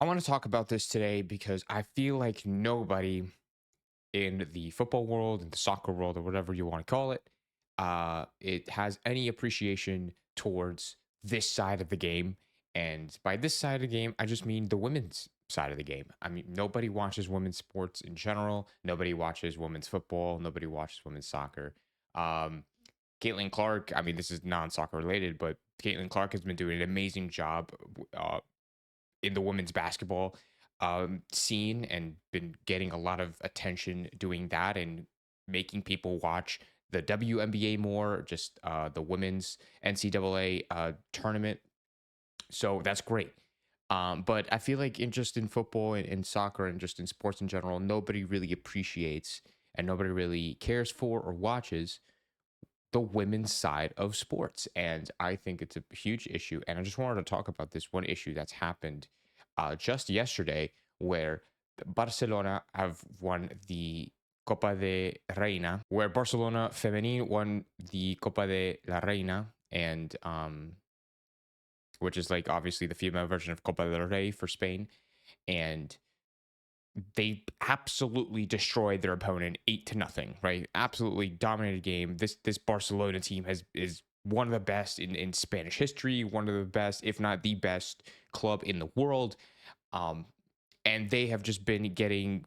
I want to talk about this today because I feel like nobody in the football world, in the soccer world, or whatever you want to call it, it has any appreciation towards this side of the game. And by this side of the game, I just mean the women's side of the game. I mean, nobody watches women's sports in general. Nobody watches women's football. Nobody watches women's soccer. Um, Caitlin Clark, I mean, this is non soccer related, but Caitlin Clark has been doing an amazing job in the women's basketball scene and been getting a lot of attention doing that and making people watch the WNBA more, just the women's NCAA tournament. So that's great. But I feel like in football and soccer and just in sports in general, nobody really appreciates and nobody really cares for or watches the women's side of sports. And I think it's a huge issue. And I just wanted to talk about this one issue that's happened just yesterday, where Barcelona have won the Copa de Reina, where Barcelona Femenil won the Copa de la Reina, and which is like obviously the female version of Copa del Rey for Spain. And they absolutely destroyed their opponent 8-0, right? Absolutely dominated game. This Barcelona team is one of the best in Spanish history, one of the best, if not the best club in the world. Um, and they have just been getting,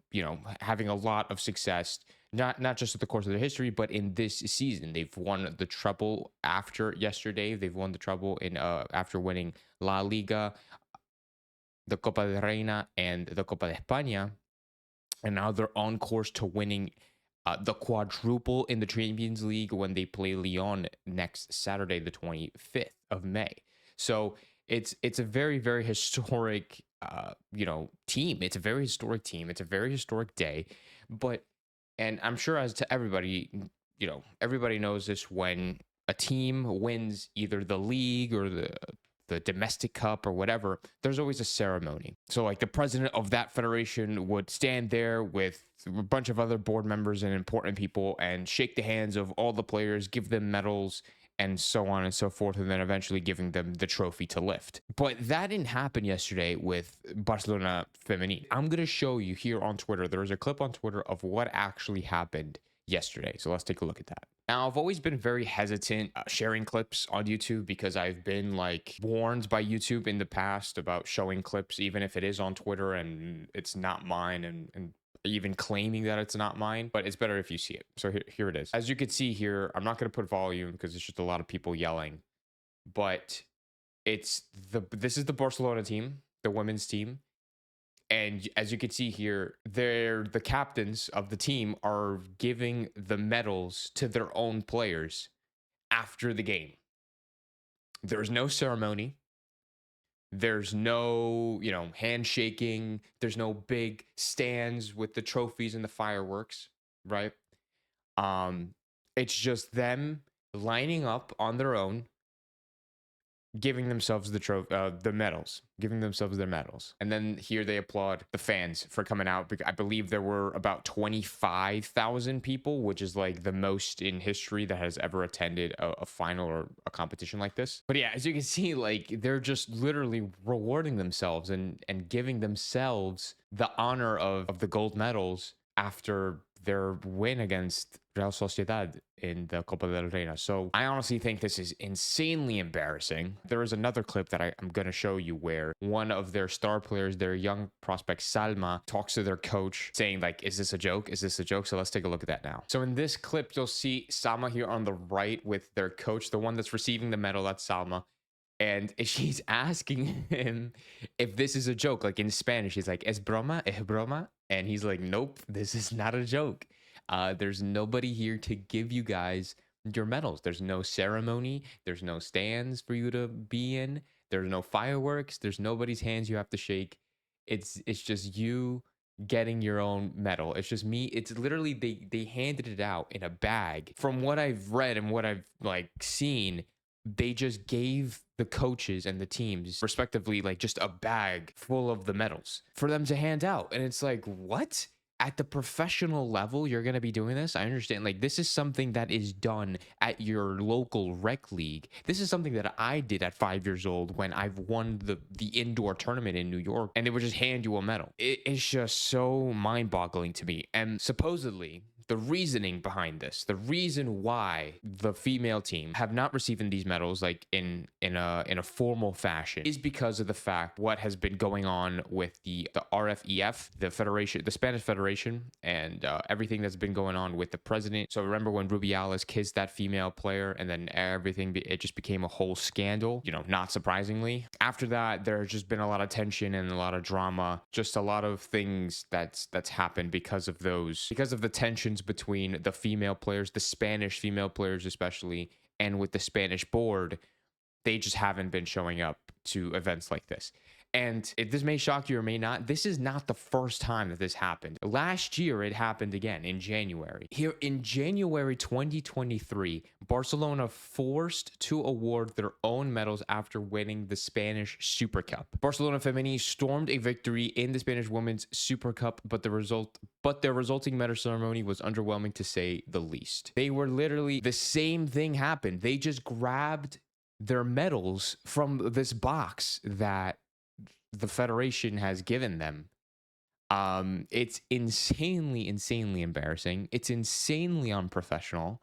having a lot of success, not just at the course of their history, but in this season. They've won the treble after yesterday. They've won the treble in after winning La Liga, the Copa de Reina, and the Copa de España, and now they're on course to winning the quadruple in the Champions League when they play Lyon next Saturday, the 25th of May. So it's a very very historic team. It's a very historic team. It's a very historic day, but and I'm sure as to everybody, everybody knows this when a team wins either the league or the domestic cup or whatever, there's always a ceremony. So like the president of that federation would stand there with a bunch of other board members and important people and shake the hands of all the players, give them medals and so on and so forth, and then eventually giving them the trophy to lift. But that didn't happen yesterday with Barcelona Femenil. I'm going to show you here on Twitter. There was a clip on Twitter of what actually happened yesterday. So let's take a look at that. Now, I've always been very hesitant sharing clips on YouTube because I've been like warned by YouTube in the past about showing clips, even if it is on Twitter and it's not mine, and even claiming that it's not mine, but it's better if you see it. So here it is. As you can see here, I'm not going to put volume because it's just a lot of people yelling, but this is the Barcelona team, the women's team. And as you can see here, the captains of the team are giving the medals to their own players after the game. There's no ceremony. There's no, handshaking. There's no big stands with the trophies and the fireworks, right? It's just them lining up on their own, giving themselves the medals, giving themselves their medals. And then here they applaud the fans for coming out. Because I believe there were about 25,000 people, which is like the most in history that has ever attended a final or a competition like this. But yeah, as you can see, like they're just literally rewarding themselves and giving themselves the honor of the gold medals after their win against Real Sociedad in the Copa del Reina. So I honestly think this is insanely embarrassing. There is another clip that I'm going to show you where one of their star players, their young prospect Salma, talks to their coach saying like, is this a joke? Is this a joke? So let's take a look at that now. So in this clip, you'll see Salma here on the right with their coach, the one that's receiving the medal, that's Salma. And she's asking him if this is a joke, like in Spanish. She's like, es broma, es broma. And he's like, nope, this is not a joke. There's nobody here to give you guys your medals. There's no ceremony. There's no stands for you to be in. There's no fireworks. There's nobody's hands you have to shake. It's just you getting your own medal. It's just me. It's literally they handed it out in a bag. From what I've read and what I've like seen, they just gave the coaches and the teams respectively like just a bag full of the medals for them to hand out. And it's like, what? at the professional level, you're going to be doing this. I understand. Like, this is something that is done at your local rec league. This is something that I did at 5 years old when I've won the indoor tournament in New York, and they would just hand you a medal. It's just so mind boggling to me. And supposedly, the reasoning behind this, the reason why the female team have not received these medals like in a formal fashion is because of the fact what has been going on with the RFEF, the federation, the Spanish Federation, and everything that's been going on with the president. So remember when Rubiales kissed that female player, and then everything it just became a whole scandal. Not surprisingly. After that, there's just been a lot of tension and a lot of drama, just a lot of things that's happened because of the tensions between the female players, the Spanish female players especially, and with the Spanish board. They just haven't been showing up to events like this. And this may shock you or may not. This is not the first time that this happened. Last year, it happened again in January. Here in January 2023, Barcelona forced to award their own medals after winning the Spanish Super Cup. Barcelona Femení stormed a victory in the Spanish Women's Super Cup, but their resulting medal ceremony was underwhelming to say the least. They were literally, the same thing happened. They just grabbed their medals from this box that the federation has given them. It's insanely embarrassing. It's insanely unprofessional,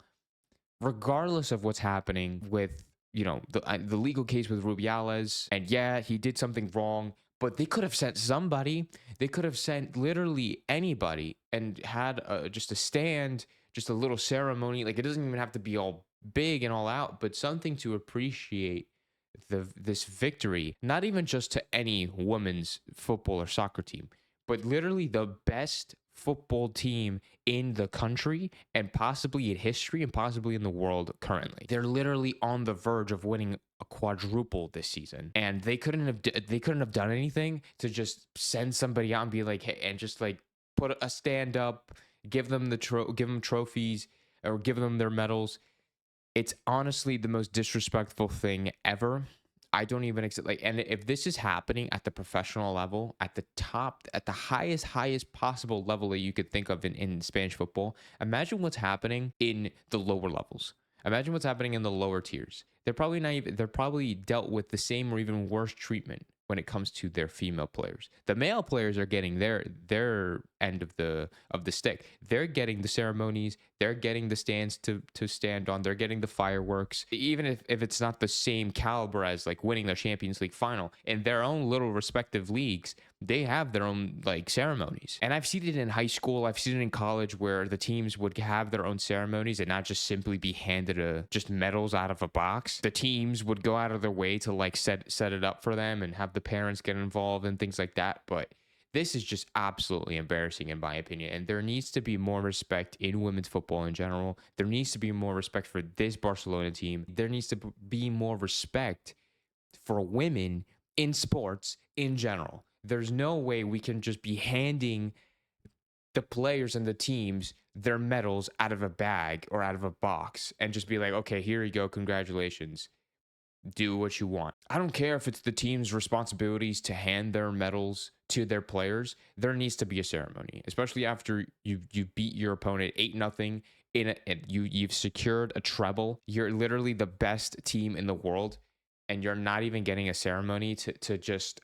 regardless of what's happening with the legal case with Rubiales. And yeah, he did something wrong, but they could have sent somebody. They could have sent literally anybody and had just a stand, just a little ceremony. Like, it doesn't even have to be all big and all out, but something to appreciate this victory, not even just to any women's football or soccer team, but literally the best football team in the country and possibly in history and possibly in the world currently. They're literally on the verge of winning a quadruple this season, and they couldn't have done anything to just send somebody out and be like, hey, and just like put a stand up, give them trophies or give them their medals. It's honestly the most disrespectful thing ever. I don't even accept, like, and if this is happening at the professional level, at the top, at the highest possible level that you could think of in Spanish football, imagine what's happening in the lower levels. Imagine what's happening in the lower tiers. They're probably dealt with the same or even worse treatment when it comes to their female players. The male players are getting their end of the stick. They're getting the ceremonies, they're getting the stands to stand on, they're getting the fireworks. Even if it's not the same caliber as like winning the Champions League final, in their own little respective leagues, they have their own like ceremonies. And I've seen it in high school, I've seen it in college, where the teams would have their own ceremonies and not just simply be handed just medals out of a box. The teams would go out of their way to like set it up for them and have the parents get involved and things like that. But this is just absolutely embarrassing in my opinion. And there needs to be more respect in women's football in general. There needs to be more respect for this Barcelona team. There needs to be more respect for women in sports in general. There's no way we can just be handing the players and the teams their medals out of a bag or out of a box and just be like, okay, here you go, congratulations, do what you want. I don't care if it's the team's responsibilities to hand their medals to their players. There needs to be a ceremony, especially after you beat your opponent 8-0 you've secured a treble. You're literally the best team in the world, and you're not even getting a ceremony to just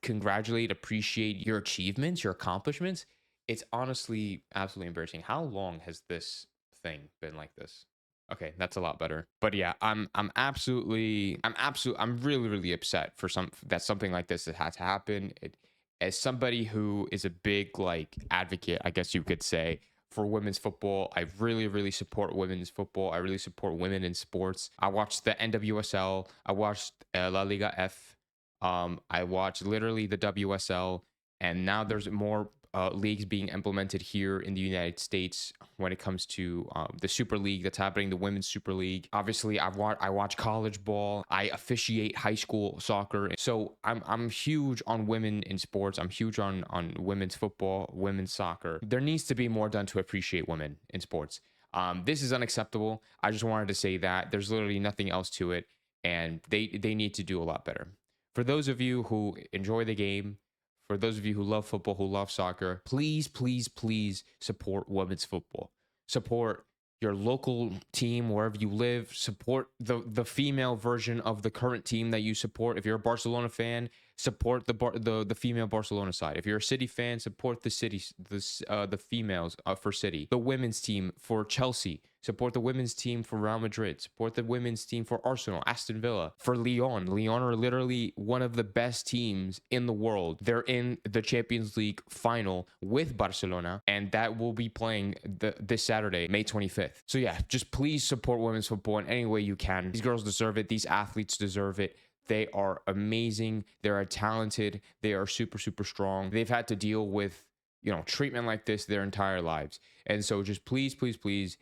congratulate, appreciate your achievements, your accomplishments. It's honestly absolutely embarrassing. How long has this thing been like this? Okay, that's a lot better. But yeah, I'm really upset for something like this that had to happen. As somebody who is a big like advocate, I guess you could say, for women's football, I really support women's football. I really support women in sports. I watched the NWSL. I watched La Liga F. I watched literally the WSL, and now there's more leagues being implemented here in the United States when it comes to the Super League that's happening, the Women's Super League. Obviously, I watch college ball. I officiate high school soccer. So I'm huge on women in sports. I'm huge on women's football, women's soccer. There needs to be more done to appreciate women in sports. This is unacceptable. I just wanted to say that. There's literally nothing else to it, and they need to do a lot better. For those of you who enjoy the game, for those of you who love football, who love soccer, please, please, please support women's football. Support your local team wherever you live. Support the female version of the current team that you support. If you're a Barcelona fan, support the female Barcelona side. If you're a City fan, support the city, the females for City. The women's team for Chelsea. Support the women's team for Real Madrid. Support the women's team for Arsenal, Aston Villa, for Lyon. Lyon are literally one of the best teams in the world. They're in the Champions League final with Barcelona, and that will be playing this Saturday, May 25th. So yeah, just please support women's football in any way you can. These girls deserve it. These athletes deserve it. They are amazing. They are talented. They are super, super strong. They've had to deal with, you know, treatment like this their entire lives. And so just please, please, please,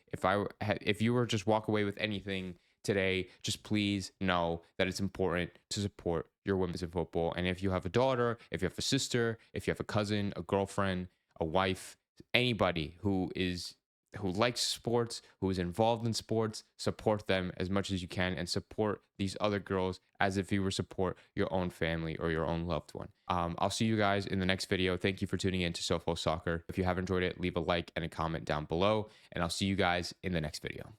if you were just walk away with anything today, just please know that it's important to support your women's in football. And if you have a daughter, if you have a sister, if you have a cousin, a girlfriend, a wife, anybody who likes sports, who is involved in sports, support them as much as you can, and support these other girls as if you were support your own family or your own loved one. I'll see you guys in the next video. Thank you for tuning in to SoFo Soccer. If you have enjoyed it, leave a like and a comment down below, and I'll see you guys in the next video.